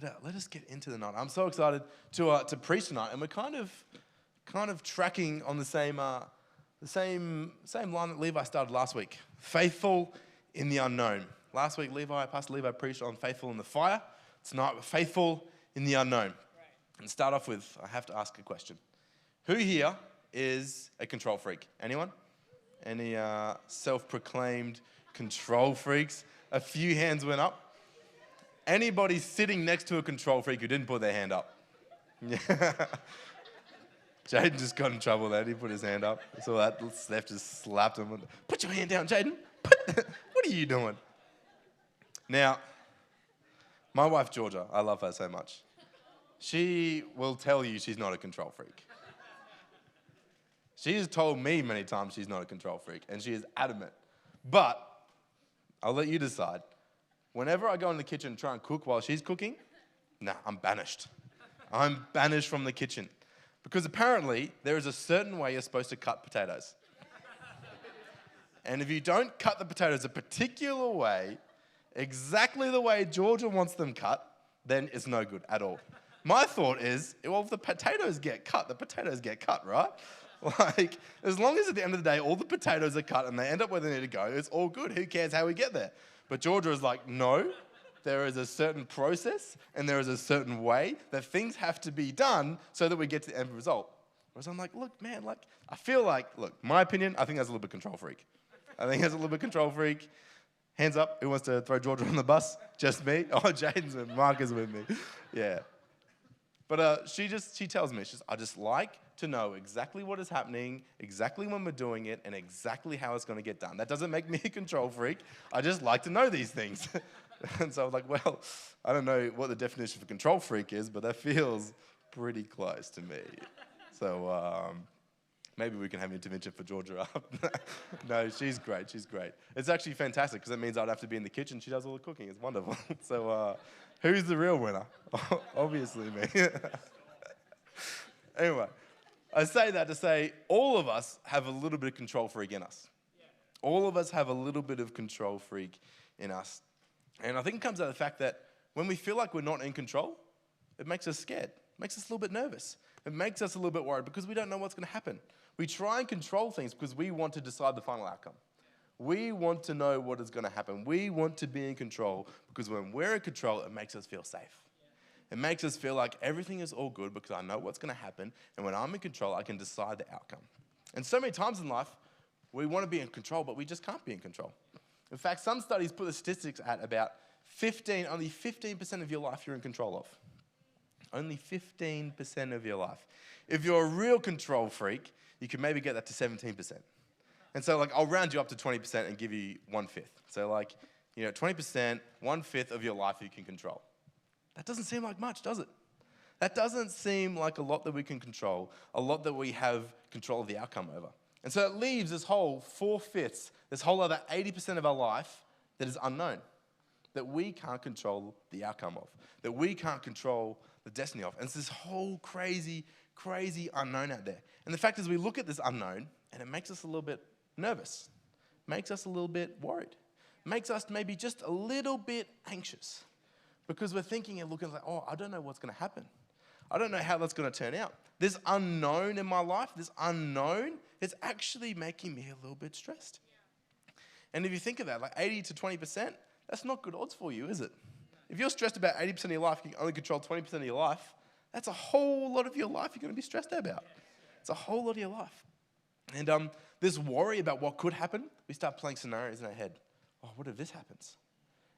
let us get into the night. I'm so excited to preach tonight, and we're kind of tracking on the same line that Levi started last week. Faithful in the unknown. Last week, Pastor Levi preached on faithful in the fire. Tonight, we're faithful in the unknown. Right. And start off with, I have to ask a question. Who here is a control freak? Anyone? Any self-proclaimed control freaks? A few hands went up. Anybody sitting next to a control freak who didn't put their hand up? Yeah. Jaden just got in trouble there. He put his hand up. So that Steph just slapped him. Put your hand down, Jaden. What are you doing? Now, my wife, Georgia, I love her so much. She will tell you she's not a control freak. She has told me many times she's not a control freak, and she is adamant. But I'll let you decide. Whenever I go in the kitchen and try and cook while she's cooking, I'm banished. I'm banished from the kitchen. Because apparently, there is a certain way you're supposed to cut potatoes. And if you don't cut the potatoes a particular way, exactly the way Georgia wants them cut, then it's no good at all. My thought is, well, if the potatoes get cut, right? Like, as long as at the end of the day, all the potatoes are cut and they end up where they need to go, it's all good. Who cares how we get there? But Georgia is like, no, there is a certain process and there is a certain way that things have to be done so that we get to the end result. Whereas I'm like, look, man, I feel like, my opinion, I think that's a little bit control freak. Hands up, who wants to throw Georgia on the bus? Just me? Oh, Jaden's with Mark is with me. Yeah. But she tells me, I just like to know exactly what is happening, exactly when we're doing it, and exactly how it's going to get done. That doesn't make me a control freak. I just like to know these things. And so I was like, well, I don't know what the definition of a control freak is, but that feels pretty close to me. So maybe we can have intervention for Georgia up. No, she's great. It's actually fantastic because it means I'd have to be in the kitchen. She does all the cooking. It's wonderful. So who's the real winner? Obviously me. Anyway, I say that to say all of us have a little bit of control freak in us. All of us have a little bit of control freak in us. And I think it comes out of the fact that when we feel like we're not in control, it makes us scared. It makes us a little bit nervous. It makes us a little bit worried because we don't know what's going to happen. We try and control things because we want to decide the final outcome. We want to know what is going to happen. We want to be in control because when we're in control, it makes us feel safe. It makes us feel like everything is all good because I know what's going to happen. And when I'm in control, I can decide the outcome. And so many times in life, we want to be in control, but we just can't be in control. In fact, some studies put the statistics at about only 15% of your life you're in control of. Only 15% of your life. If you're a real control freak, you can maybe get that to 17%. And so I'll round you up to 20% and give you 1/5. So 20%, 1/5 of your life you can control. That doesn't seem like much, does it? That doesn't seem like a lot that we can control, a lot that we have control of the outcome over. And so it leaves this whole 4/5, this whole other 80% of our life that is unknown, that we can't control the outcome of, that we can't control the destiny of. And it's this whole crazy, crazy unknown out there. And the fact is we look at this unknown and it makes us a little bit nervous, makes us a little bit worried, makes us maybe just a little bit anxious because we're thinking and looking like, I don't know what's going to happen. I don't know how that's going to turn out. This unknown in my life, this unknown, is actually making me a little bit stressed. Yeah. And if you think of that, 80 to 20%, that's not good odds for you, is it? If you're stressed about 80% of your life, you can only control 20% of your life, that's a whole lot of your life you're going to be stressed about. It's a whole lot of your life. And this worry about what could happen, we start playing scenarios in our head. Oh, what if this happens?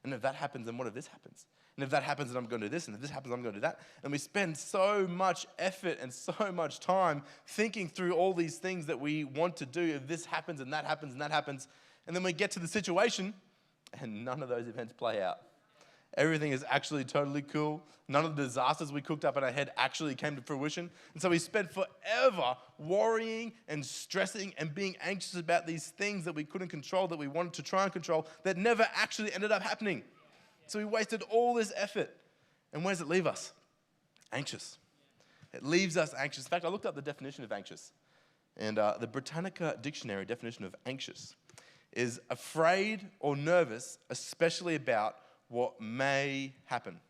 And if that happens, then what if this happens? And if that happens, then I'm going to do this. And if this happens, I'm going to do that. And we spend so much effort and so much time thinking through all these things that we want to do. If this happens and that happens and that happens. And then we get to the situation and none of those events play out. Everything is actually totally cool. None of the disasters we cooked up in our head actually came to fruition. And so we spent forever worrying and stressing and being anxious about these things that we couldn't control, that we wanted to try and control, that never actually ended up happening. So we wasted all this effort. And where does it leave us? Anxious. It leaves us anxious. In fact, I looked up the definition of anxious. And the Britannica Dictionary definition of anxious is afraid or nervous, especially about what may happen.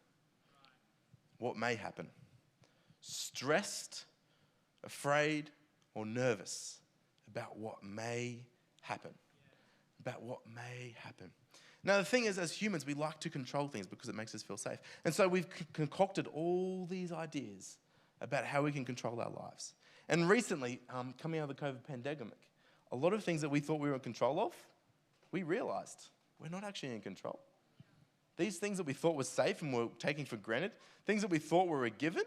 what may happen. Stressed, afraid, or nervous about what may happen. About what may happen. Now, the thing is, as humans, we like to control things because it makes us feel safe. And so we've concocted all these ideas about how we can control our lives. And recently, coming out of the COVID pandemic, a lot of things that we thought we were in control of, we realized we're not actually in control. These things that we thought were safe and were taking for granted, things that we thought were a given,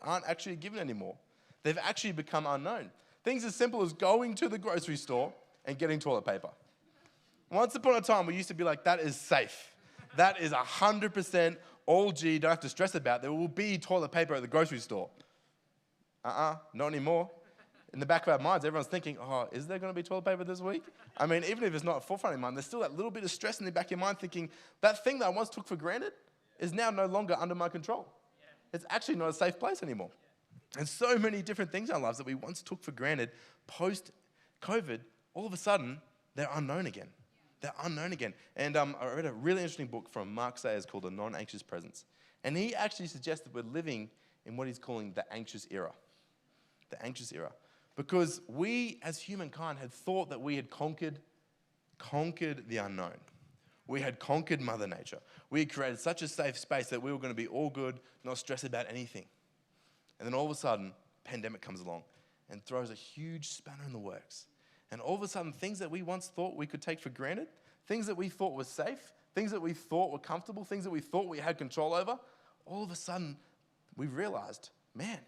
aren't actually a given anymore. They've actually become unknown. Things as simple as going to the grocery store and getting toilet paper. Once upon a time, we used to be like, that is safe. That is 100% all G, you don't have to stress about. There will be toilet paper at the grocery store. Not anymore. In the back of our minds, everyone's thinking, oh, is there going to be toilet paper this week? I mean, even if it's not at forefront of your mind, there's still that little bit of stress in the back of your mind thinking, that thing that I once took for granted is now no longer under my control. It's actually not a safe place anymore. And so many different things in our lives that we once took for granted post-COVID, all of a sudden, they're unknown again. They're unknown again. And I read a really interesting book from Mark Sayers called A Non-Anxious Presence. And he actually suggested we're living in what he's calling the anxious era. The anxious era. Because we, as humankind, had thought that we had conquered the unknown. We had conquered Mother Nature. We had created such a safe space that we were going to be all good, not stress about anything. And then all of a sudden, pandemic comes along and throws a huge spanner in the works. And all of a sudden, things that we once thought we could take for granted, things that we thought were safe, things that we thought were comfortable, things that we thought we had control over, all of a sudden, we realized, man,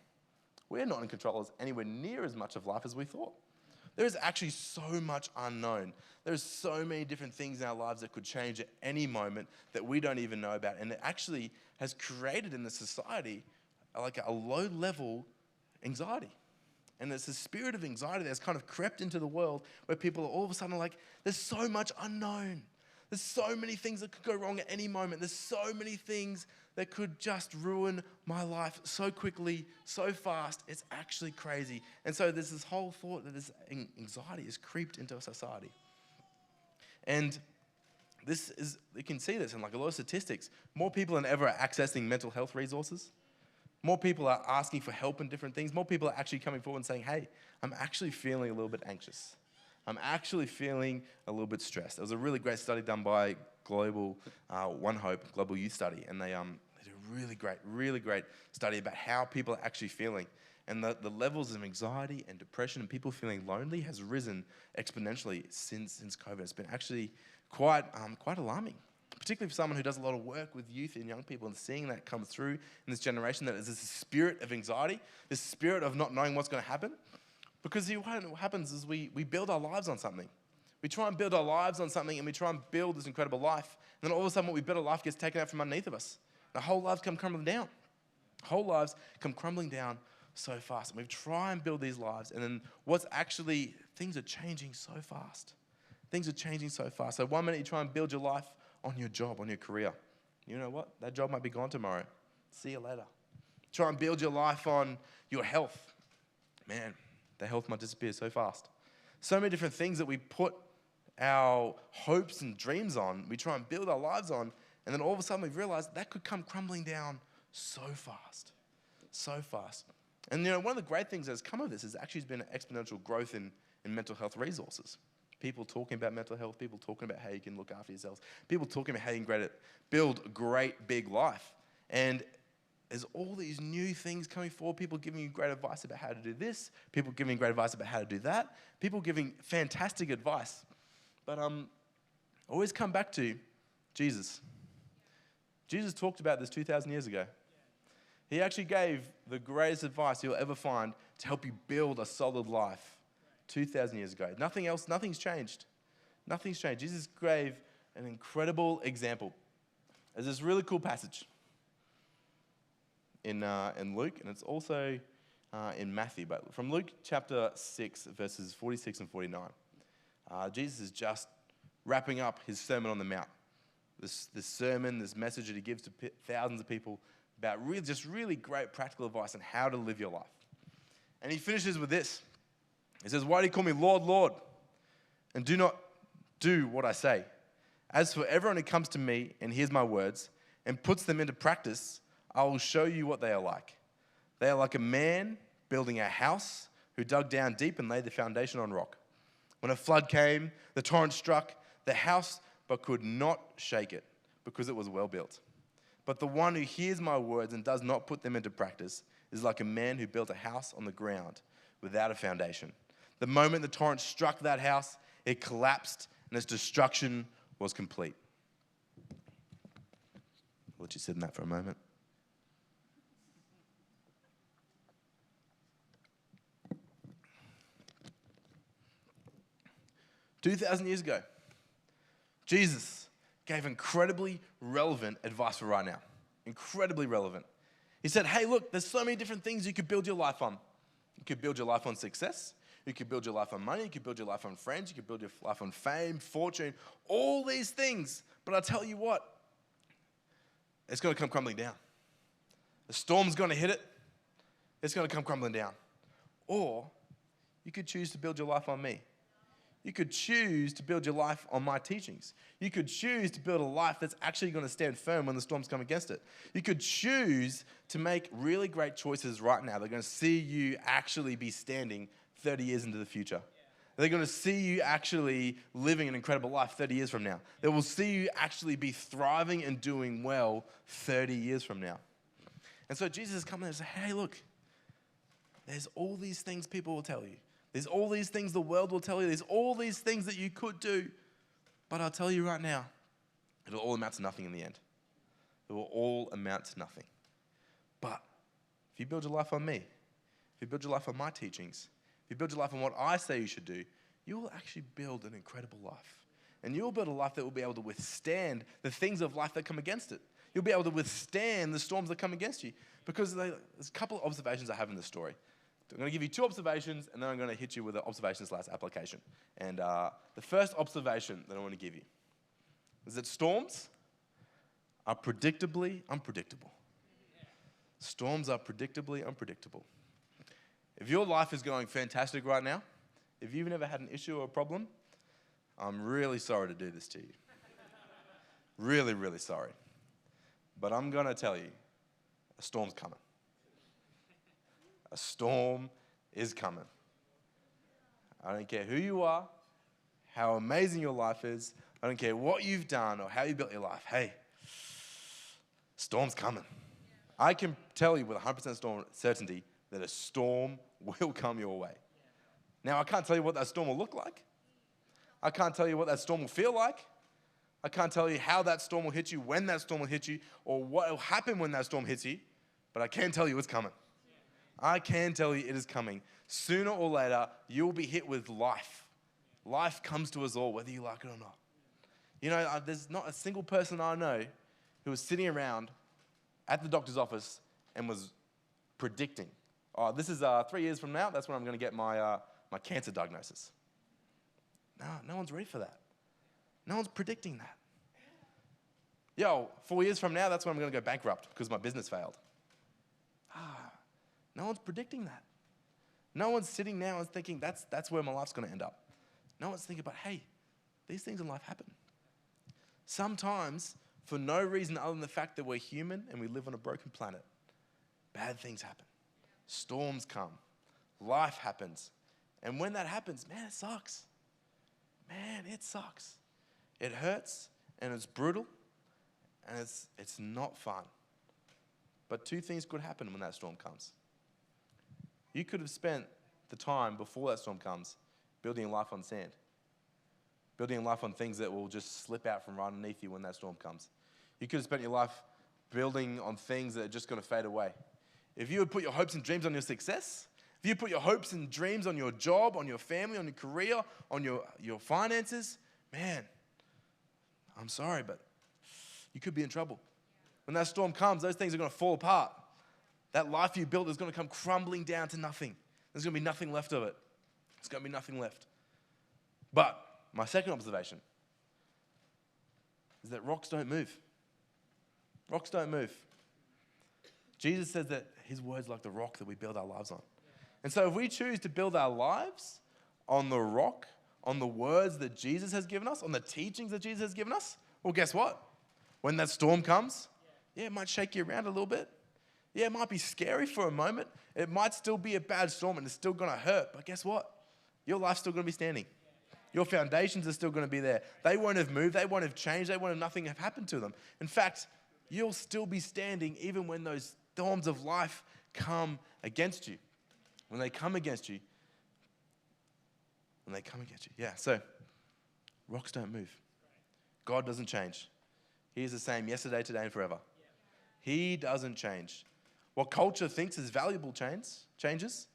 we're not in control of anywhere near as much of life as we thought. There is actually so much unknown. There's so many different things in our lives that could change at any moment that we don't even know about. And it actually has created in the society like a low-level anxiety. And it's a spirit of anxiety that's kind of crept into the world where people are all of a sudden like, there's so much unknown. There's so many things that could go wrong at any moment. There's so many things that could just ruin my life so quickly, so fast. It's actually crazy. And so there's this whole thought that this anxiety has creeped into our society. And this is, you can see this in like a lot of statistics. More people than ever are accessing mental health resources. More people are asking for help in different things. More people are actually coming forward and saying, hey, I'm actually feeling a little bit anxious. I'm actually feeling a little bit stressed. There was a really great study done by Global One Hope, Global Youth Study, and they did a really great study about how people are actually feeling. And the levels of anxiety and depression and people feeling lonely has risen exponentially since COVID. It's been actually quite alarming, particularly for someone who does a lot of work with youth and young people and seeing that come through in this generation, that there's this spirit of anxiety, this spirit of not knowing what's going to happen. Because what happens is we build our lives on something. We try and build our lives on something and we try and build this incredible life. And then all of a sudden what we build a life gets taken out from underneath of us. Our whole lives come crumbling down. Whole lives come crumbling down so fast. And we try and build these lives and then things are changing so fast. Things are changing so fast. So 1 minute you try and build your life on your job, on your career. You know what? That job might be gone tomorrow. See you later. Try and build your life on your health. Man, the health might disappear so fast. So many different things that we put our hopes and dreams on, we try and build our lives on, and then all of a sudden we realize that could come crumbling down so fast. So fast. And one of the great things that has come of this is actually been an exponential growth in mental health resources. People talking about mental health, people talking about how you can look after yourselves, people talking about how you can build a great big life. And there's all these new things coming forward, people giving you great advice about how to do this, people giving great advice about how to do that, people giving fantastic advice. But I always come back to Jesus. Jesus talked about this 2,000 years ago. He actually gave the greatest advice you'll ever find to help you build a solid life 2,000 years ago. Nothing's changed. Nothing's changed. Jesus gave an incredible example. There's this really cool passage in Luke, and it's also in Matthew, but from Luke chapter 6, verses 46 and 49. Jesus is just wrapping up his Sermon on the Mount. This sermon, this message that he gives to thousands of people about really great practical advice on how to live your life. And he finishes with this. He says, "Why do you call me Lord, Lord, and do not do what I say? As for everyone who comes to me and hears my words and puts them into practice, I will show you what they are like. They are like a man building a house who dug down deep and laid the foundation on rock. When a flood came, the torrent struck the house but could not shake it because it was well built. But the one who hears my words and does not put them into practice is like a man who built a house on the ground without a foundation. The moment the torrent struck that house, it collapsed and its destruction was complete. I'll let you sit in that for a moment. "2,000 years ago, Jesus gave incredibly relevant advice for right now. Incredibly relevant. He said, hey, look, there's so many different things you could build your life on. You could build your life on success. You could build your life on money. You could build your life on friends. You could build your life on fame, fortune, all these things. But I'll tell you what, it's going to come crumbling down. The storm's going to hit it. It's going to come crumbling down. Or you could choose to build your life on me. You could choose to build your life on my teachings. You could choose to build a life that's actually going to stand firm when the storms come against it. You could choose to make really great choices right now. They're going to see you actually be standing 30 years into the future. They're going to see you actually living an incredible life 30 years from now. They will see you actually be thriving and doing well 30 years from now. And so Jesus is coming and saying, hey, look, there's all these things people will tell you. There's all these things the world will tell you. There's all these things that you could do. But I'll tell you right now, it'll all amount to nothing in the end. It will all amount to nothing. But if you build your life on me, if you build your life on my teachings, if you build your life on what I say you should do, you will actually build an incredible life. And you'll build a life that will be able to withstand the things of life that come against it. You'll be able to withstand the storms that come against you. Because there's a couple of observations I have in this story. I'm going to give you two observations, and then I'm going to hit you with an observation/application. And the first observation that I want to give you is that storms are predictably unpredictable. Storms are predictably unpredictable. If your life is going fantastic right now, if you've never had an issue or a problem, I'm really sorry to do this to you. Really, really sorry. But I'm going to tell you, a storm's coming. A storm is coming. I don't care who you are, how amazing your life is. I don't care what you've done or how you built your life. Hey, storm's coming. I can tell you with 100% certainty that a storm will come your way. Now, I can't tell you what that storm will look like. I can't tell you what that storm will feel like. I can't tell you how that storm will hit you, when that storm will hit you, or what will happen when that storm hits you. But I can tell you it's coming. I can tell you it is coming. Sooner or later, you will be hit with life. Life comes to us all, whether you like it or not. You know, there's not a single person I know who was sitting around at the doctor's office and was predicting, oh, this is 3 years from now, that's when I'm going to get my cancer diagnosis. No one's ready for that. No one's predicting that. Yo, 4 years from now, that's when I'm going to go bankrupt because my business failed. No one's predicting that. No one's sitting now and thinking that's where my life's going to end up. No one's thinking about, hey, these things in life happen. Sometimes, for no reason other than the fact that we're human and we live on a broken planet, bad things happen. Storms come. Life happens. And when that happens, man, it sucks. Man, it sucks. It hurts and it's brutal and it's not fun. But two things could happen when that storm comes. You could have spent the time before that storm comes building a life on sand. Building a life on things that will just slip out from right underneath you when that storm comes. You could have spent your life building on things that are just going to fade away. If you would put your hopes and dreams on your success, if you put your hopes and dreams on your job, on your family, on your career, on your finances, man, I'm sorry, but you could be in trouble. When that storm comes, those things are going to fall apart. That life you built is going to come crumbling down to nothing. There's going to be nothing left of it. There's going to be nothing left. But my second observation is that rocks don't move. Rocks don't move. Jesus says that his word's like the rock that we build our lives on. And so if we choose to build our lives on the rock, on the words that Jesus has given us, on the teachings that Jesus has given us, well, guess what? When that storm comes, yeah, it might shake you around a little bit. Yeah, it might be scary for a moment. It might still be a bad storm and it's still going to hurt. But guess what? Your life's still going to be standing. Your foundations are still going to be there. They won't have moved. They won't have changed. They won't have nothing have happened to them. In fact, you'll still be standing even when those storms of life come against you. When they come against you. Yeah, so rocks don't move. God doesn't change. He is the same yesterday, today, and forever. He doesn't change. What culture thinks is valuable changes.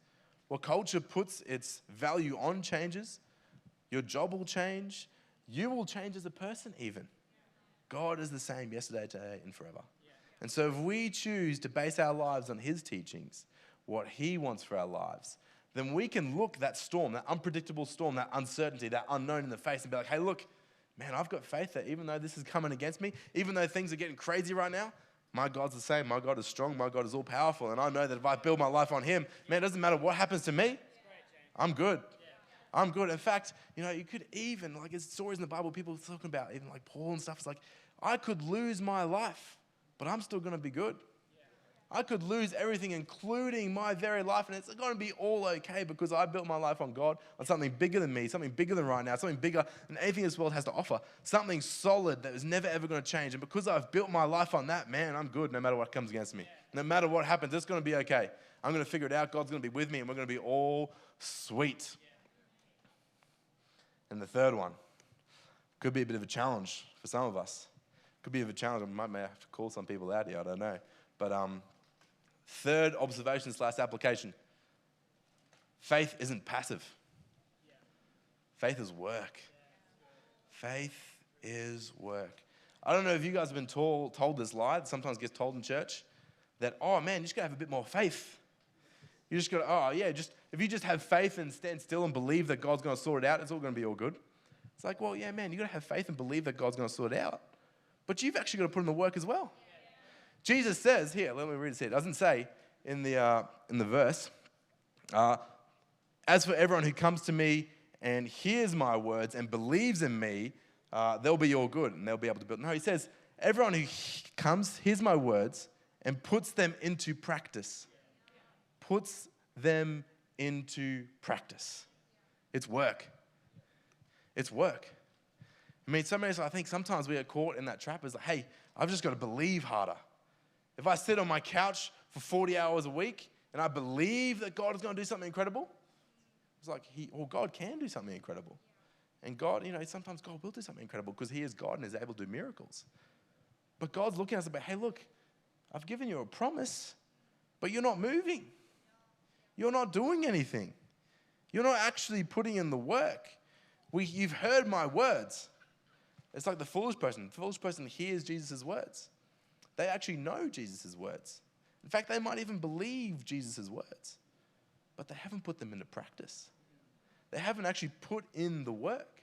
What culture puts its value on changes. Your job will change. You will change as a person even. God is the same yesterday, today, and forever. And so if we choose to base our lives on his teachings, what he wants for our lives, then we can look that storm, that unpredictable storm, that uncertainty, that unknown in the face and be like, hey, look, man, I've got faith that even though this is coming against me, even though things are getting crazy right now, my God's the same. My God is strong. My God is all powerful. And I know that if I build my life on him, man, it doesn't matter what happens to me. I'm good. I'm good. In fact, you could even, like there's stories in the Bible, people talking about, even like Paul and stuff. It's like, I could lose my life, but I'm still going to be good. I could lose everything, including my very life, and it's going to be all okay because I built my life on God, on something bigger than me, something bigger than right now, something bigger than anything this world has to offer, something solid that is never, ever going to change. And because I've built my life on that, man, I'm good no matter what comes against me. No matter what happens, it's going to be okay. I'm going to figure it out. God's going to be with me, and we're going to be all sweet. And the third one could be a bit of a challenge for some of us. Could be a bit of a challenge. I might have to call some people out here. I don't know. But third observation / application. Faith isn't passive. Faith is work. Faith is work. I don't know if you guys have been told this lie. It sometimes gets told in church that, oh man, you just got to have a bit more faith. You just got to, if you just have faith and stand still and believe that God's going to sort it out, it's all going to be all good. It's like, well, yeah, man, you got to have faith and believe that God's going to sort it out. But you've actually got to put in the work as well. Jesus says here, let me read it here. It doesn't say in the verse, as for everyone who comes to me and hears my words and believes in me, they'll be all good and they'll be able to build. No, he says, everyone who comes, hears my words and puts them into practice. Puts them into practice. It's work. It's work. I mean, I think sometimes we are caught in that trap. It's like, hey, I've just got to believe harder. If I sit on my couch for 40 hours a week and I believe that God is going to do something incredible, it's like God can do something incredible. And God, sometimes God will do something incredible because he is God and is able to do miracles. But God's looking at us and hey, look, I've given you a promise, but you're not moving. You're not doing anything. You're not actually putting in the work. You've heard my words. It's like the foolish person. The foolish person hears Jesus' words. They actually know Jesus' words. In fact, they might even believe Jesus' words, but they haven't put them into practice. They haven't actually put in the work,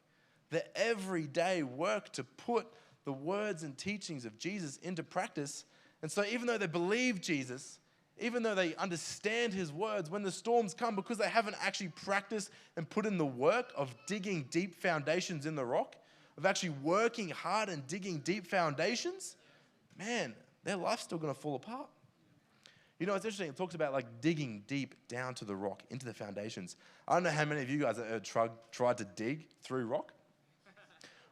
the everyday work to put the words and teachings of Jesus into practice. And so even though they believe Jesus, even though they understand his words, when the storms come, because they haven't actually practiced and put in the work of digging deep foundations in the rock, of actually working hard and digging deep foundations, man, their life's still going to fall apart. It's interesting. It talks about like digging deep down to the rock, into the foundations. I don't know how many of you guys have tried to dig through rock.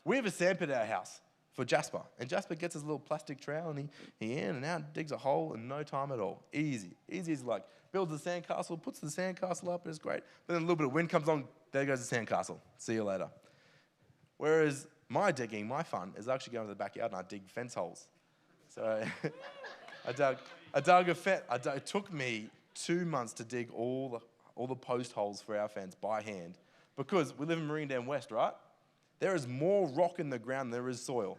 We have a sandpit at our house for Jasper. And Jasper gets his little plastic trowel and he in and out digs a hole in no time at all. Easy. Easy as like builds a sandcastle, puts the sandcastle up, and it's great. But then a little bit of wind comes on, there goes the sandcastle. See you later. Whereas my digging, my fun, is actually going to the backyard and I dig fence holes. So I dug a fence. It took me 2 months to dig all the post holes for our fence by hand because we live in Marine West, right? There is more rock in the ground than there is soil.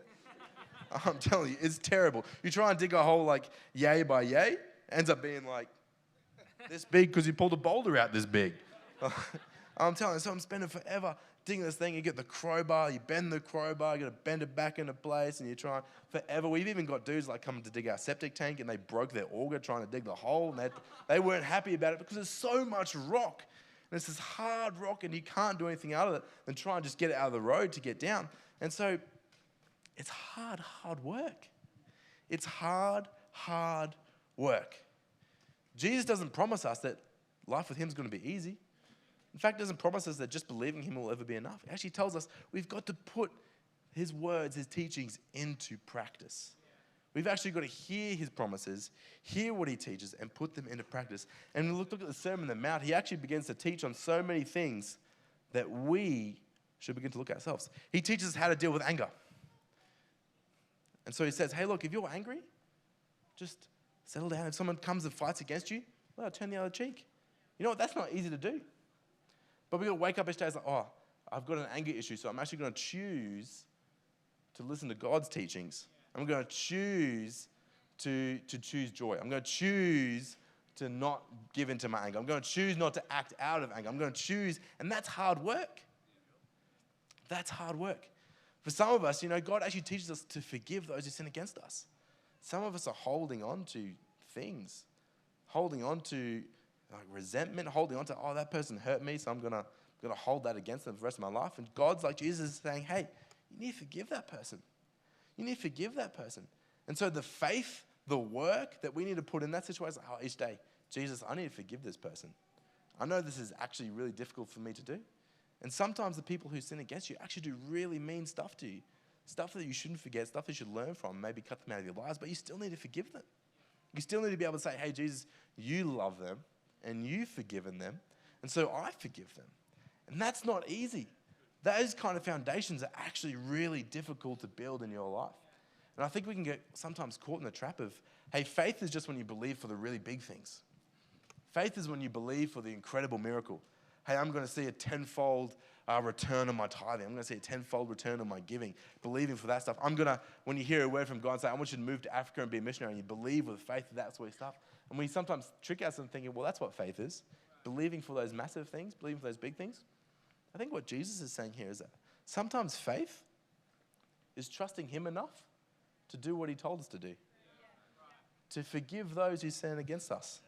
I'm telling you, it's terrible. You try and dig a hole like yay by yay, ends up being like this big because you pulled a boulder out this big. I'm telling you, so I'm spending forever digging this thing. You get the crowbar, you bend the crowbar, you got to bend it back into place, and you try forever. We've even got dudes like coming to dig our septic tank, and they broke their auger trying to dig the hole, and they weren't happy about it because there's so much rock. And it's this hard rock, and you can't do anything out of it than try and just get it out of the road to get down. And so it's hard work. It's hard work. Jesus doesn't promise us that life with him is going to be easy. In fact, he doesn't promise us that just believing him will ever be enough. He actually tells us we've got to put his words, his teachings into practice. We've actually got to hear his promises, hear what he teaches, and put them into practice. And look at the Sermon on the Mount. He actually begins to teach on so many things that we should begin to look at ourselves. He teaches us how to deal with anger. And so he says, hey, look, if you're angry, just settle down. If someone comes and fights against you, well, turn the other cheek. You know what? That's not easy to do. But we've got to wake up each day and say, oh, I've got an anger issue, so I'm actually going to choose to listen to God's teachings. I'm going to choose to choose joy. I'm going to choose to not give into my anger. I'm going to choose not to act out of anger. I'm going to choose, and that's hard work. That's hard work. For some of us, God actually teaches us to forgive those who sin against us. Some of us are holding on to things, holding on to resentment, holding on to, oh, that person hurt me, so I'm gonna hold that against them for the rest of my life. And God's like Jesus is saying, hey, you need to forgive that person. You need to forgive that person. And so the faith, the work that we need to put in that situation, each day, Jesus, I need to forgive this person. I know this is actually really difficult for me to do. And sometimes the people who sin against you actually do really mean stuff to you. Stuff that you shouldn't forget, stuff that you should learn from, maybe cut them out of your lives, but you still need to forgive them. You still need to be able to say, hey, Jesus, you love them and you've forgiven them, and so I forgive them. And that's not easy. Those kind of foundations are actually really difficult to build in your life. And I think we can get sometimes caught in the trap of, hey, faith is just when you believe for the really big things. Faith is when you believe for the incredible miracle. Hey, I'm going to see a tenfold return on my tithing. I'm going to see a tenfold return on my giving, believing for that stuff. When you hear a word from God say, I want you to move to Africa and be a missionary, and you believe with faith that sort of stuff. And we sometimes trick ourselves thinking, well, that's what faith is. Believing for those massive things, believing for those big things. I think what Jesus is saying here is that sometimes faith is trusting him enough to do what he told us to do. To forgive those who sin against us.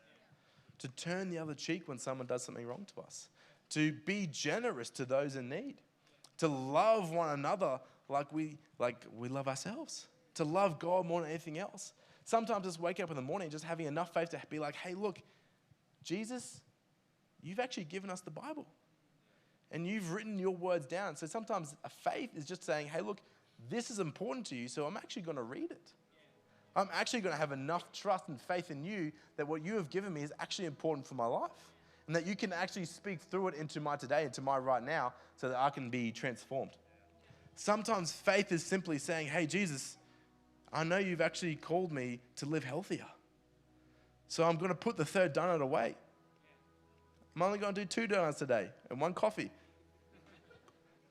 To turn the other cheek when someone does something wrong to us. To be generous to those in need. To love one another like we love ourselves. To love God more than anything else. Sometimes just waking up in the morning just having enough faith to be like, hey, look, Jesus, you've actually given us the Bible. And you've written your words down. So sometimes a faith is just saying, hey, look, this is important to you, so I'm actually going to read it. I'm actually going to have enough trust and faith in you that what you have given me is actually important for my life. And that you can actually speak through it into my today, into my right now, so that I can be transformed. Sometimes faith is simply saying, hey, Jesus, I know you've actually called me to live healthier. So I'm going to put the third donut away. I'm only going to do 2 donuts today and 1 coffee.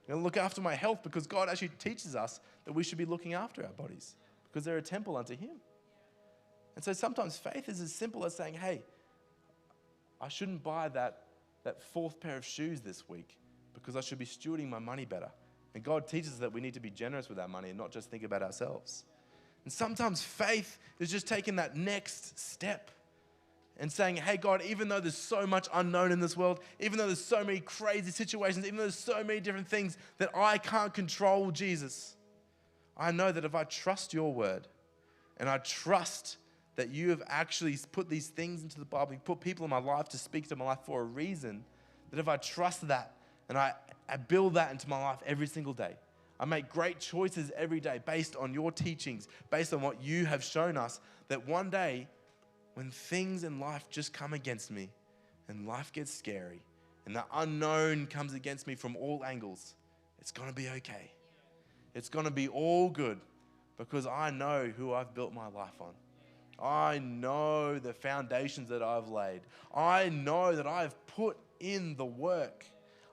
I'm going to look after my health because God actually teaches us that we should be looking after our bodies because they're a temple unto him. And so sometimes faith is as simple as saying, hey, I shouldn't buy that 4th pair of shoes this week because I should be stewarding my money better. And God teaches us that we need to be generous with our money and not just think about ourselves. And sometimes faith is just taking that next step and saying, hey, God, even though there's so much unknown in this world, even though there's so many crazy situations, even though there's so many different things that I can't control, Jesus, I know that if I trust your word and I trust that you have actually put these things into the Bible, you put people in my life to speak to my life for a reason, that if I trust that and I build that into my life every single day, I make great choices every day based on your teachings, based on what you have shown us, that one day when things in life just come against me and life gets scary and the unknown comes against me from all angles, it's going to be okay. It's going to be all good because I know who I've built my life on. I know the foundations that I've laid. I know that I've put in the work.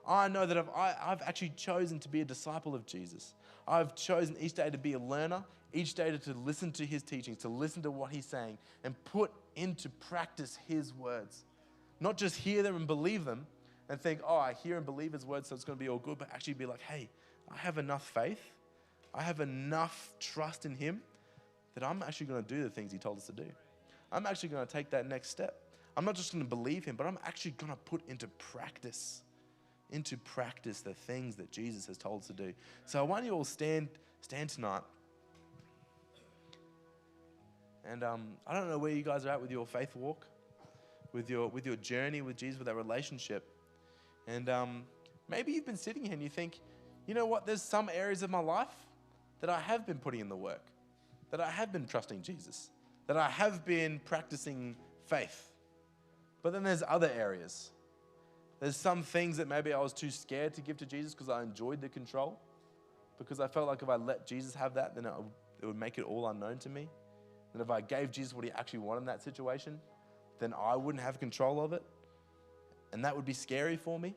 I know that I've actually chosen to be a disciple of Jesus. I've chosen each day to be a learner, each day to listen to his teachings, to listen to what he's saying, and put into practice his words. Not just hear them and believe them and think, oh, I hear and believe his words, so it's going to be all good, but actually be like, hey, I have enough faith, I have enough trust in him that I'm actually going to do the things he told us to do. I'm actually going to take that next step. I'm not just going to believe him, but I'm actually going to put into practice the things that Jesus has told us to do. So why don't you all stand tonight? And I don't know where you guys are at with your faith walk. with your journey with Jesus, with that relationship. And maybe you've been sitting here and you think, you know what, there's some areas of my life that I have been putting in the work, that I have been trusting Jesus, that I have been practicing faith. But then there's other areas. There's some things that maybe I was too scared to give to Jesus because I enjoyed the control, because I felt like if I let Jesus have that, then it would make it all unknown to me. And if I gave Jesus what he actually wanted in that situation, then I wouldn't have control of it. And that would be scary for me.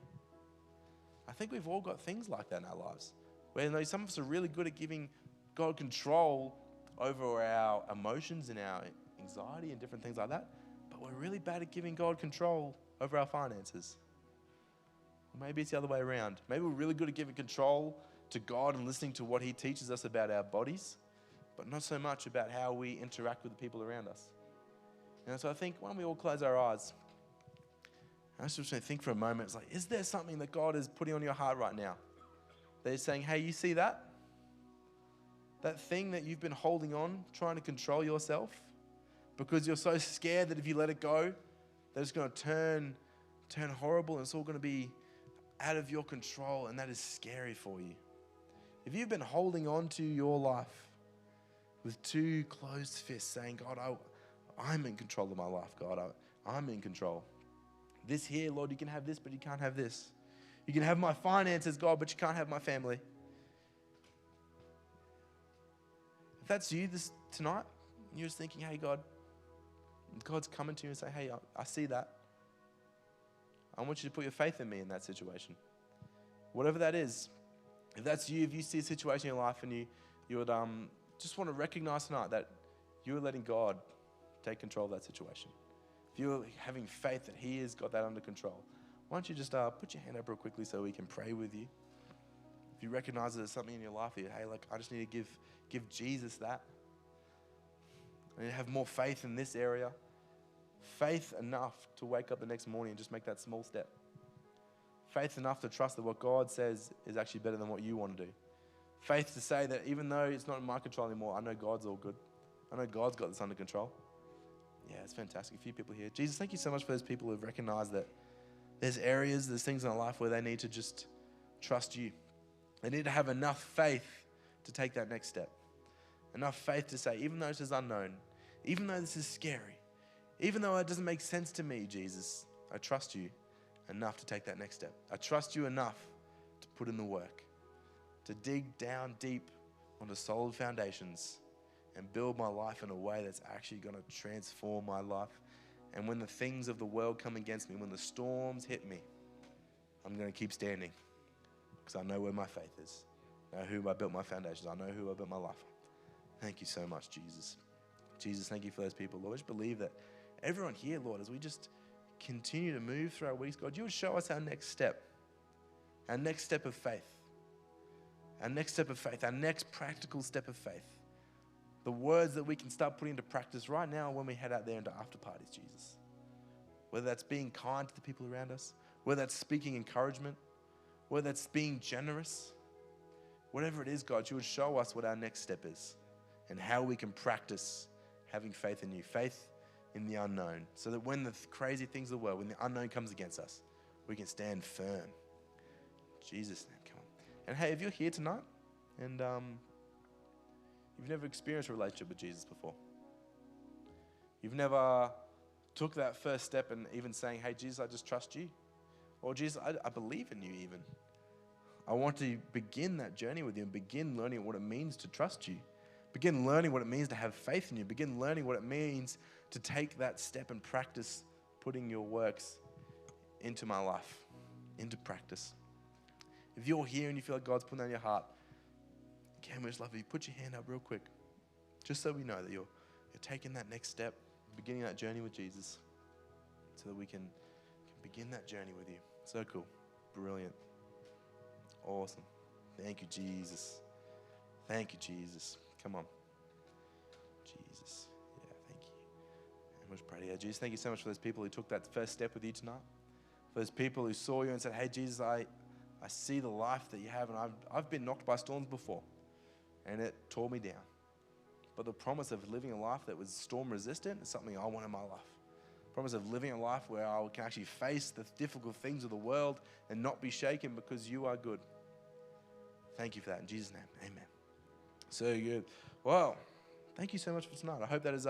I think we've all got things like that in our lives, where some of us are really good at giving God control over our emotions and our anxiety and different things like that, but we're really bad at giving God control over our finances. Or maybe it's the other way around. Maybe we're really good at giving control to God and listening to what he teaches us about our bodies, but not so much about how we interact with the people around us. And so I think when we all close our eyes, I just want to think for a moment, it's like, is there something that God is putting on your heart right now? They're saying, hey, you see that? That thing that you've been holding on, trying to control yourself, because you're so scared that if you let it go, that it's going to turn horrible and it's all going to be out of your control, and that is scary for you. If you've been holding on to your life with two closed fists saying, God, I'm in control of my life, God, I'm in control. This here, Lord, you can have this, but you can't have this. You can have my finances, God, but you can't have my family. If that's you tonight, and you're just thinking, hey, God's coming to you and say, hey, I see that. I want you to put your faith in me in that situation. Whatever that is, if that's you, if you see a situation in your life and you would just want to recognize tonight that you're letting God take control of that situation. If you're having faith that he has got that under control, why don't you just put your hand up real quickly so we can pray with you. If you recognize there's something in your life, hey, I just need to give Jesus that. I need to have more faith in this area. Faith enough to wake up the next morning and just make that small step. Faith enough to trust that what God says is actually better than what you want to do. Faith to say that even though it's not in my control anymore, I know God's all good. I know God's got this under control. Yeah, it's fantastic. A few people here. Jesus, thank you so much for those people who've recognized that there's things in their life where they need to just trust you. They need to have enough faith to take that next step. Enough faith to say, even though this is unknown, even though this is scary, even though it doesn't make sense to me, Jesus, I trust you enough to take that next step. I trust you enough to put in the work, to dig down deep onto solid foundations and build my life in a way that's actually going to transform my life. And when the things of the world come against me, when the storms hit me, I'm going to keep standing because I know where my faith is. I know who I built my foundations. I know who I built my life on. Thank you so much, Jesus. Jesus, thank you for those people. Lord, I just believe that everyone here, Lord, as we just continue to move through our weeks, God, you would show us our next step of faith, our next step of faith, our next practical step of faith. The words that we can start putting into practice right now when we head out there into after parties, Jesus. Whether that's being kind to the people around us, whether that's speaking encouragement, whether that's being generous, whatever it is, God, you would show us what our next step is and how we can practice having faith in you, faith in the unknown, so that when the crazy things of the world, when the unknown comes against us, we can stand firm. In Jesus' name, come on. And hey, if you're here tonight and you've never experienced a relationship with Jesus before, you've never took that first step and even saying, hey, Jesus, I just trust you. Or Jesus, I believe in you even. I want to begin that journey with you and begin learning what it means to trust you. Begin learning what it means to have faith in you. Begin learning what it means to take that step and practice putting your works into my life, into practice. If you're here and you feel like God's putting on your heart, Cam, we just love you. Put your hand up real quick, just so we know that you're taking that next step, beginning that journey with Jesus, so that we can begin that journey with you. So cool. Brilliant. Awesome. Thank you, Jesus. Thank you, Jesus. Come on. Jesus. Yeah, thank you. And we'll just pray together. Jesus, thank you so much for those people who took that first step with you tonight. For those people who saw you and said, hey, Jesus, I see the life that you have, and I've been knocked by storms before, and it tore me down. But the promise of living a life that was storm resistant is something I want in my life. Promise of living a life where I can actually face the difficult things of the world and not be shaken because you are good. Thank you for that. In Jesus' name, amen. So good. Well, thank you so much for tonight. I hope that has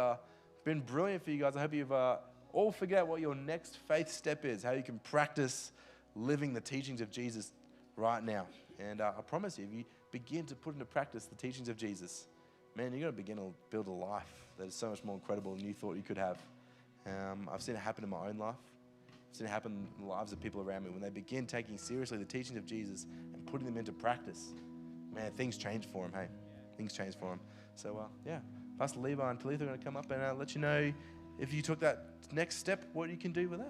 been brilliant for you guys. I hope you've all figured out what your next faith step is, how you can practice living the teachings of Jesus right now. And I promise you, if you begin to put into practice the teachings of Jesus, man, you're going to begin to build a life that is so much more incredible than you thought you could have. I've seen it happen in my own life. I've seen it happen in the lives of people around me. When they begin taking seriously the teachings of Jesus and putting them into practice, man, things change for them, hey? Things change for them. So, Pastor Levi and Talitha are going to come up and let you know if you took that next step, what you can do with that.